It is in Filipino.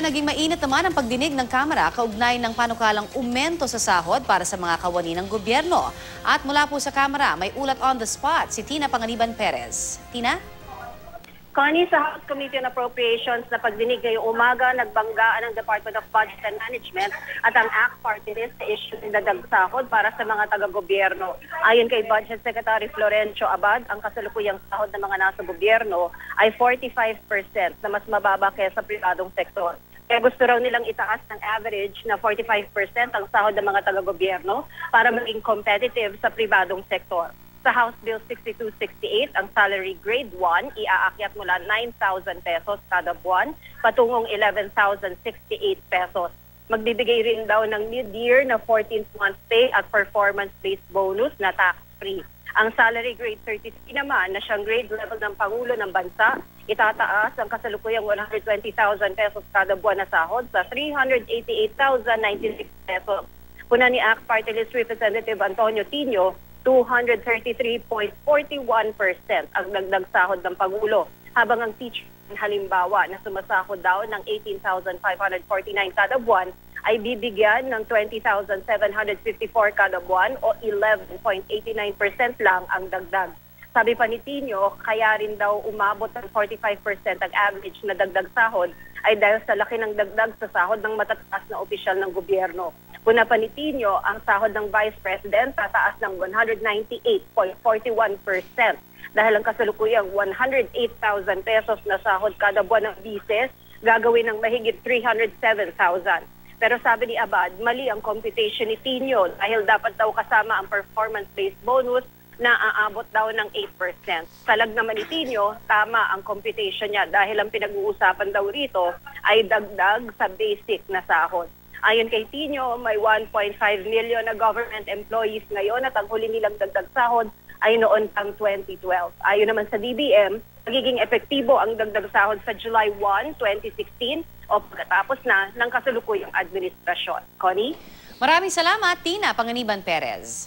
naging mainit naman ang pagdinig ng Kamara kaugnay ng panukalang umento sa sahod para sa mga kawani ng gobyerno. At mula po sa Kamara, may ulat on the spot si Tina Panganiban Perez. Tina? Connie, sa House Committee on Appropriations na pagdinig ngayong umaga, nagbanggaan ng Department of Budget and Management at ang ACT Party List sa issue ng dadag sahod para sa mga taga-gobyerno. Ayon kay Budget Secretary Florencio Abad, ang kasalukuyang sahod ng mga nasa gobyerno ay 45% na mas mababa kaysa sa pribadong sektor. Kaya gusto raw nilang itaas ng average na 45% ang sahod ng mga taga-gobyerno para maging competitive sa pribadong sektor. Sa House Bill 6268, ang salary grade 1 iaakyat mula 9,000 pesos kada buwan patungong 11,068 pesos. Magbibigay rin daw ng mid-year na 14th month pay at performance-based bonus na tax-free. Ang salary grade 33 naman na siyang grade level ng Pangulo ng Bansa, itataas ang kasalukuyang 120,000 pesos kada buwan na sahod sa 388,096 pesos. Puna ni ACT Party List Representative Antonio Tino, 233.41% ang dagdag sahod ng Pangulo, habang ang teacher halimbawa na sumasahod daw ng 18,549 kada buwan ay bibigyan ng 20,754 kada buwan o 11.89% lang ang dagdag. Sabi pa ni Tino, kaya rin daw umabot ng 45% ang average na dagdag sahod ay dahil sa laki ng dagdag sa sahod ng matataas na opisyal ng gobyerno. Puna pa ni Tino, ang sahod ng Vice President tataas ng 198.41% dahil ang kasalukuyang 108,000 pesos na sahod kada buwan ng bises gagawin ng mahigit 307,000. Pero sabi ni Abad, mali ang computation ni Tino dahil dapat daw kasama ang performance-based bonus na aabot daw ng 8%. Salag naman ni Tino, tama ang computation niya dahil ang pinag-uusapan daw rito ay dagdag sa basic na sahod. Ayon kay Tino, may 1.5 million na government employees ngayon at ang huli nilang dagdag sahod ay noon pang 2012. Ayon naman sa DBM, magiging epektibo ang dagdag sahod sa July 1, 2016 o pagkatapos na ng kasalukuyang administrasyon. Connie? Maraming salamat, Tina Panganiban Perez.